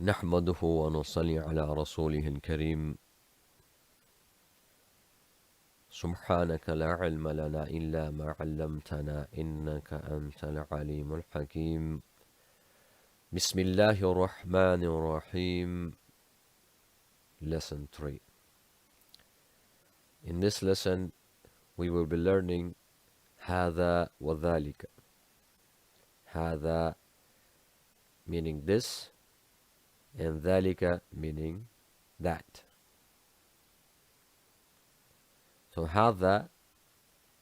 نحمده ونصلي على رسوله الكريم سبحانك لا علم لنا إلا ما علمتنا إنك أنت العليم الحكيم بسم الله الرحمن الرحيم. Lesson 3. In this lesson we will be learning هذا وذلك. هذا meaning this and ذلك meaning that. So هذا,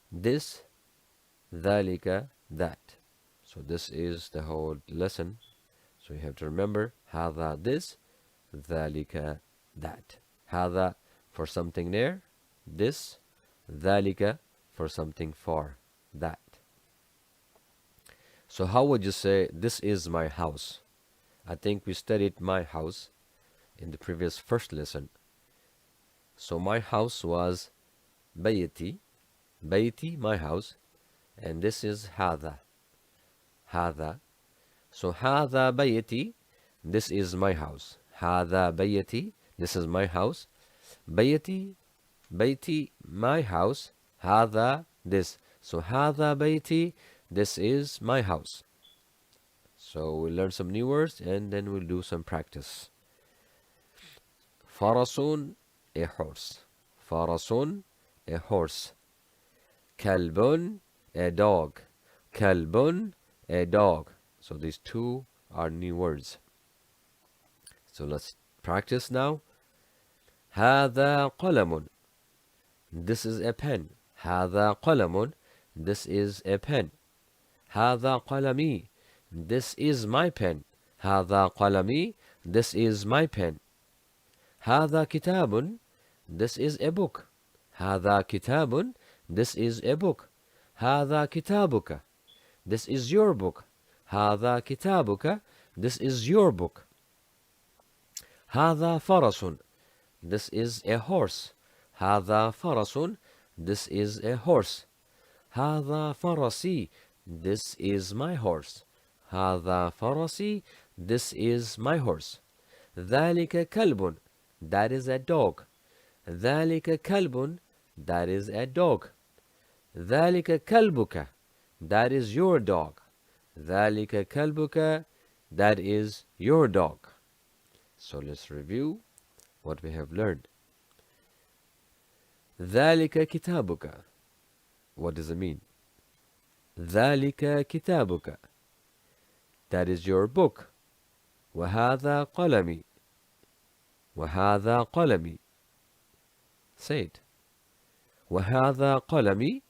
this, ذلك, that. So this is the whole lesson. So you have to remember هذا this, ذلك that. هذا for something near, this, ذلك for something far, that. So how would you say this is my house? I think we studied my house in the previous first lesson. So my house was بيتي, بيتي, my house, and this is هذا, هذا. So هذا بيتي, this is my house. هذا بيتي, this is my house. بيتي, بيتي, my house. هذا, this. So هذا بيتي, this is my house. So we'll learn some new words and then we'll do some practice. فرس, a horse. فرس, a horse. كلب, a dog. كلب, a dog. So these two are new words. So let's practice now. هذا قلم. This is a pen. هذا قلم. This is a pen. هذا قلمي. This is my pen. هذا قلمي. This is my pen. هذا كتاب. This is a book. هذا كتاب. This is a book. هذا كتابك. This is your book. هذا كتابك. This is your book. هذا فرس. This is a horse. هذا فرس. This is a horse. هذا فرسي. This is my horse. هذا فرسي. This is my horse. ذلك كلب. That is a dog. ذلك كلب. That is a dog. ذلك كلبك. That is your dog. ذلك كلبك. That is your dog. So let's review what we have learned. ذلك كتابك. What does it mean? ذلك كتابك. That is your book. وهذا قلمي. وهذا قلمي. Say it. وهذا قلمي.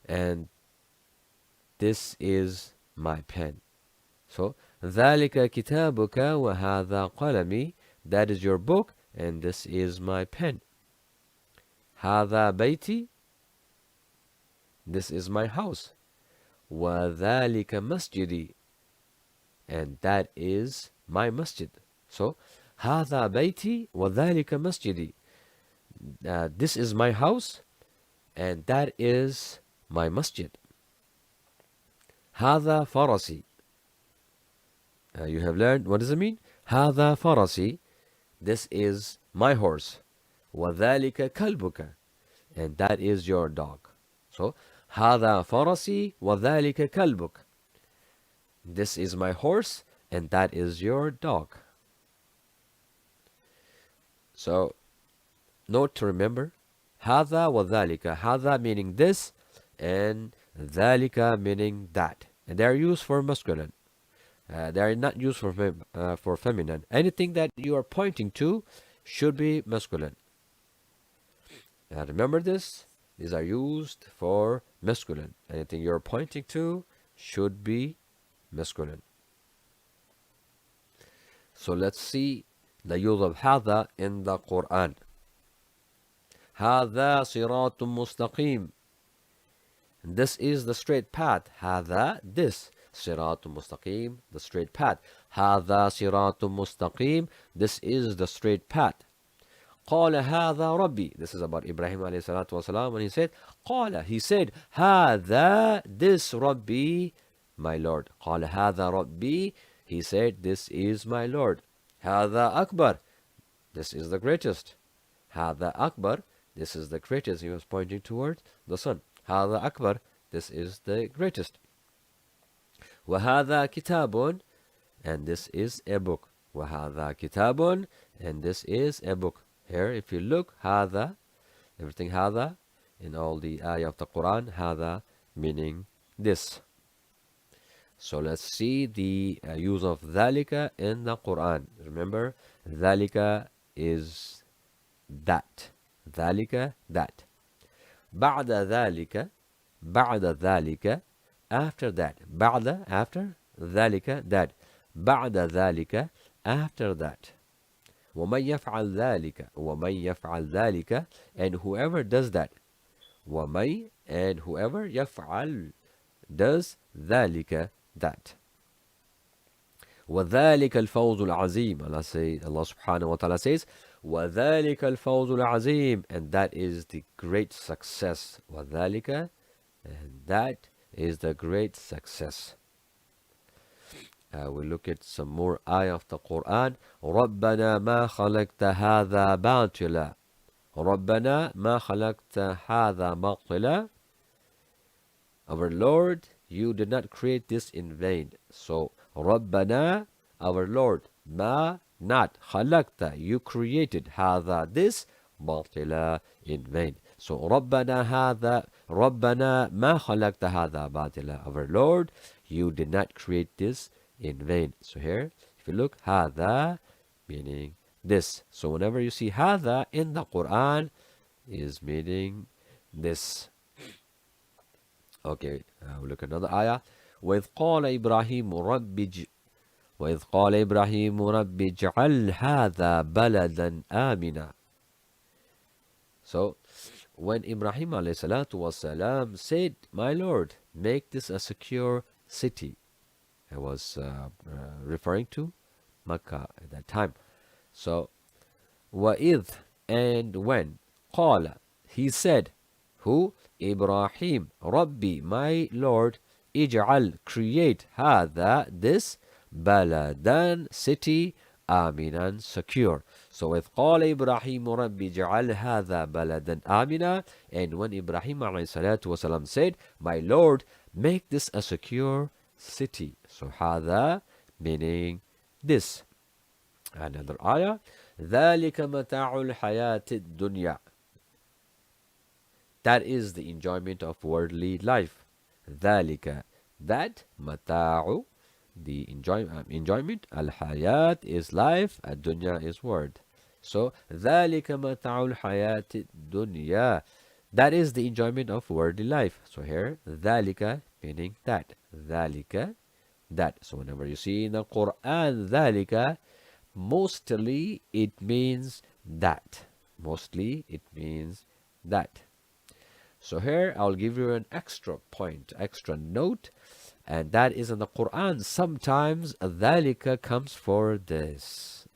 And this is my pen. So ذلك كتابك وهذا قلمي. That is your book and this is my pen. هذا بيتي. This is my house. وذلك مسجدي. And that is my masjid. So هذا بيتي وذلك مسجدي. This is my house and that is my masjid. هذا فرسي. You have learned what does it mean? هذا فرسي. This is my horse. وذلك كلبك. And that is your dog. So هذا فرسي وذلك كلبك. This is my horse and that is your dog. So note to remember هذا وذلك. هذا meaning this and ذلك meaning that. And they are used for masculine. They are not used for feminine. Anything that you are pointing to should be masculine. Remember this. These are used for masculine. Anything you're pointing to should be masculine. So let's see the use of هذا in the Quran. هذا صراط مستقيم. This is the straight path. هذا, this. صراط مستقيم, the straight path. هذا صراط مستقيم. This is the straight path. قال هذا ربي. This is about Ibrahim alayhi salatu wasalam when he said قال, he said هذا, this ربي, my Lord. قال هذا ربي. He said, this is my Lord. هذا أكبر. This is the greatest. هذا أكبر. This is the greatest. He was pointing towards the sun. هذا أكبر. This is the greatest. وهذا كتاب. And this is a book. وهذا كتاب. And this is a book. Here, if you look, هذا, everything هذا, in all the ayah of the Quran, هذا meaning this. So let's see the use of ذلك in the Quran. Remember, ذلك is that. ذلك, that. بعد ذلك, بعد ذلك, after that. بعد, after, ذلك, that. بعد ذلك, after that. ومن يفعل ذلك, ومن يفعل ذلك, and whoever does that. ومن, and whoever يفعل, does ذلك, that. وذلك الفوز العظيم. Allah subhanahu wa ta'ala says, وذلك الفوز العظيم, and that is the great success. وذلك, and that is the great success. We look at some more ayah of the Quran. ربنا ما خلقت هذا باطلا. ربنا ما خلقت هذا باطلا. Our Lord, you did not create this in vain. So, ربنا, our Lord, ما, not, خلقت, you created, هذا, this, باطلا, in vain. So, ربنا هذا, ربنا ما خلقت هذا باطلا. Our Lord, you did not create this in vain. So here, if you look, هذا, meaning this. So whenever you see هذا in the Quran, is meaning this. Okay, we'll look at another ayah. وإذ قال إبراهيم رب وإذ قال إبراهيم رب اجعل هذا بلدا آمنا. So, when Ibrahim alayhi salatu wasalam said, my Lord, make this a secure city. I was referring to Makkah at that time. So, وَإِذْ, and when, قال, he said, who? Ibrahim, Rabbi, my Lord, اجعل, create, هذا, this, baladan, city, aminan, secure. So, إذ قال إبراهيم ربي اجعل هذا بلدا آمنا, and when Ibrahim alayhi salatu wasalam said, my Lord, make this a secure city. So هذا meaning this. Another ayah. ذلك متاع الحياة الدنيا. That is the enjoyment of worldly life. ذلك, that, متاع, the enjoyment. الحياة is life, الدنيا is world. So ذلك متاع الحياة الدنيا. That is the enjoyment of worldly life. So here, ذلك meaning that. ذلك, that. So whenever you see in the Quran ذلك, mostly it means that. Mostly it means that. So here I'll give you an extra point, extra note, and that is in the Quran. Sometimes ذلك comes for this.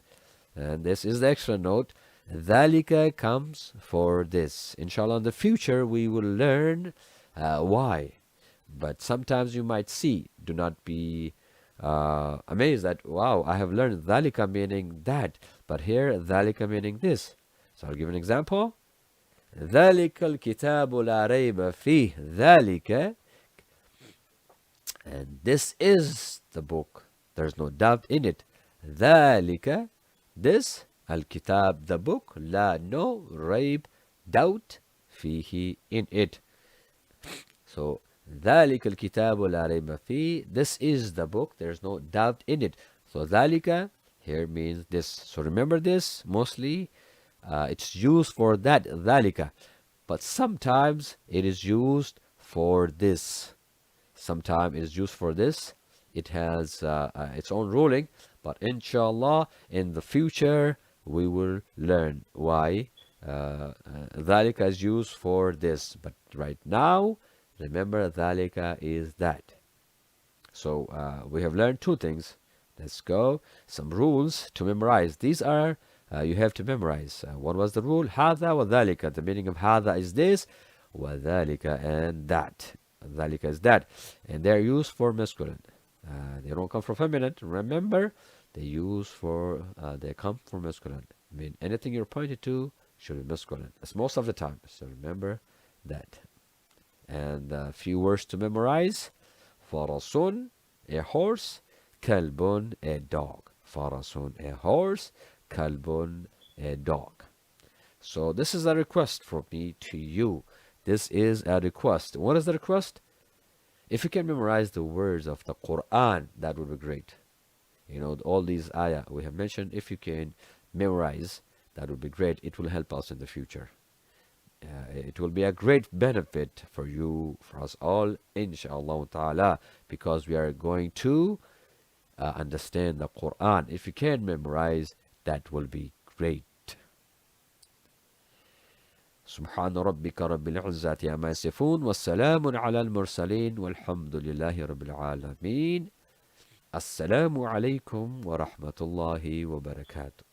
And this is the extra note. ذلك comes for this. Inshallah, in the future we will learn why. But sometimes you might see, do not be amazed that, wow, I have learned ذلك meaning that, but here ذلك meaning this. So I'll give an example. ذلك الكتاب لا ريب فيه. ذلك, and this is the book, there's no doubt in it. ذلك, this, الكتاب, the book, لا, no, ريب, doubt, فيه, in it. So ذلك الكتاب لا ريب فيه, this is the book, there's no doubt in it. So ذلك here means this. So remember this, mostly it's used for that, ذلك, but sometimes it is used for this. Sometimes it is used for this. It has its own ruling, but inshallah in the future we will learn why ذلك is used for this. But right now, remember, ذلك is that. So we have learned two things. Let's go. Some rules to memorize. These are, you have to memorize. What was the rule? هذا وذلك. The meaning of هذا is this. وذلك, and that. ذلك is that. And they're used for masculine. They don't come from feminine. Remember, they come from masculine. I mean, anything you're pointed to should be masculine. It's most of the time. So remember that. And a few words to memorize. Farasun, a horse. Kalbun, a dog. Farasun, a horse. Kalbun, a dog. So this is a request from me to you. This is a request. What is the request? If you can memorize the words of the Quran, that would be great. You know, all these ayah we have mentioned, if you can memorize, that would be great. It will help us in the future. It will be a great benefit for you, for us all, inshallah ta'ala, because we are going to understand the Quran. If you can memorize, that will be great. سبحان ربك رب العزة عما يصفون والسلام على المرسلين والحمد لله رب العالمين. السلام عليكم ورحمة الله وبركاته.